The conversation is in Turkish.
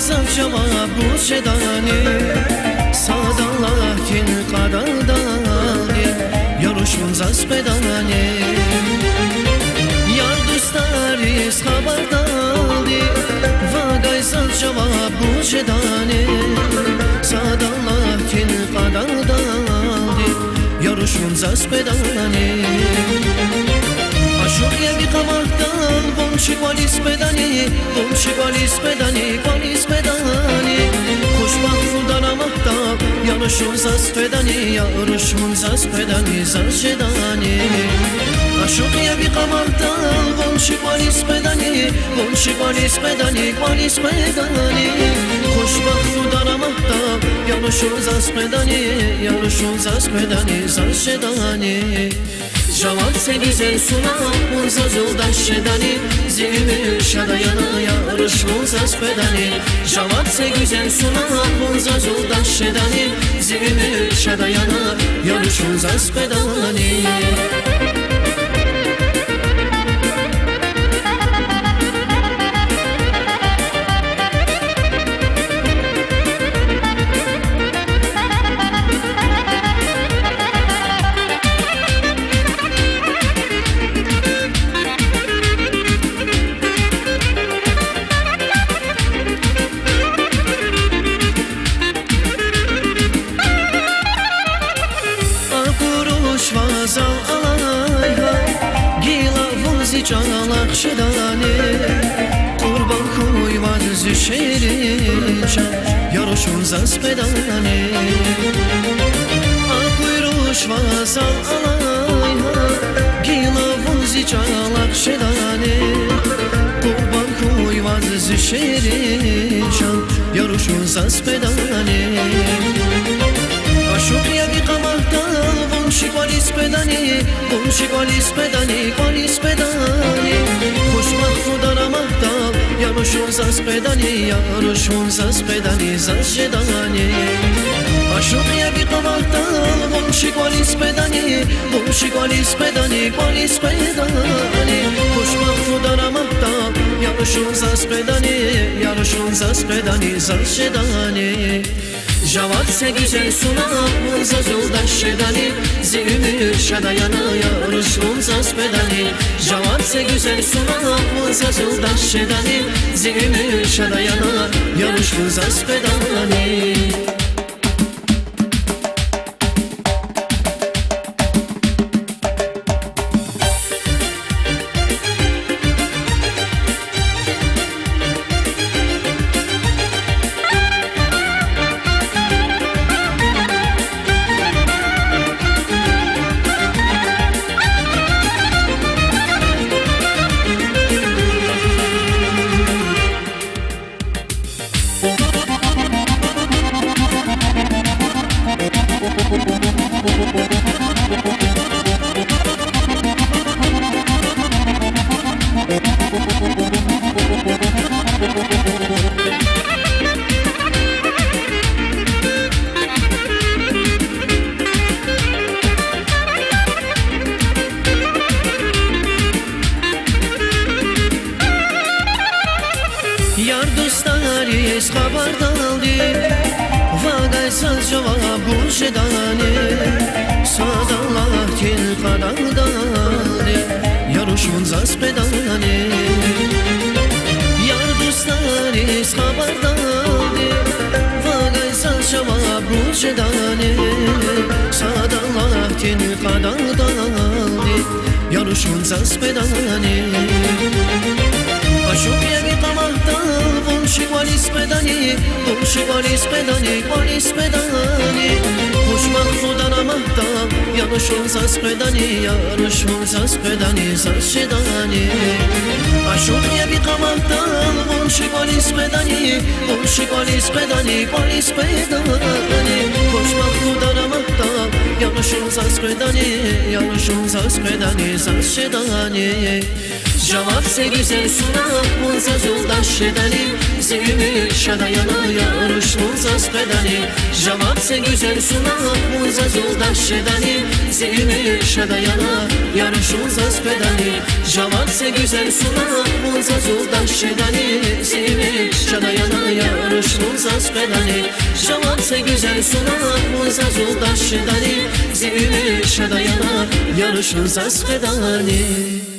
zawdziała posiadanie Sadallah tin qadardani Yorishun za spedanie Yar dostariz xabardari Vagay zawdziała posiadanie Sadallah tin qadardani Yorishun za spedanie Aşuqya bir qamardan Bonchi quali spedani Bonchi quali spedani Quali spedani Xo'shbaxtdan amaqtab Yanishun za spedani Yarishun za spedani Za shedani Aşuqya bir qamardan Bonchi quali spedani Bonchi quali spedani Quali spedani Xo'shbaxtdan amaqtab Yanishun za spedani Yarishun za spedani Za shedani Javatse güzel suna Unza yoldaş şedani Zilmi şadayana yarış unza spedani Javatse güzel suna Unza yoldaş şedani Zilmi şadayana yarış unza spedani Vazal alayha Gila vuzi canalak şedani Kurban kuy vazi şerinca Yarışun za spedani Akuyruş vazal alayha Gila vuzi canalak şedani Kurban kuy vazi şerinca Yarışun za spedani Aşuqya bir qamardan Bonchi quali spedani Bonchi quali spedani Quali spedani Xo'shbaxtdan amaqtab Yanishun za spedani Yarishun za spedani Za shedani Aşuqya bir qamardan Bonchi quali spedani Bonchi quali spedani Quali spedani Xo'shbaxtdan amaqtab Yanishun za spedani Yarishun za spedani Za shedani Javatse güzel suna Unza yoldaş şedani Zilmi şadayana yarışun za spedani Javatse güzel suna Unza yoldaş şedani Zilmi şadayana yarışun za spedani Yar dostariz xabardaldi Vagay zavdziała posiadanie Sadallah tin qadardani Yarishun za spedani Yar dostariz xabardaldi Vagay zavdziała posiadanie Sadallah tin qadardani Yarishun za spedani Aşuqya bir qamardan Bonchi quali spedani Bonchi quali spedani Quali spedani Xo'shbaxtdan amaqtab Yanishun za spedani Yarishun za spedani Za shedani Aşuqya bir qamardan Bonchi quali spedani Bonchi quali spedani Quali spedani Xo'shbaxtdan amaqtab Yanishun za spedani Yarishun za spedani Za shedani Cevap se güzel suna Munza zuldaş şedani Zilimi şadayana Yarış munza spedani Cevap se güzel suna Munza zuldaş şedani Zilimi şadayana Yarış munza spedani Cevap se güzel suna Munza zuldaş şedani Zilimi şadayana Yarış munza spedani Cevap se güzel suna Munza zuldaş şedani Zilimi şadayana Yarış munza spedani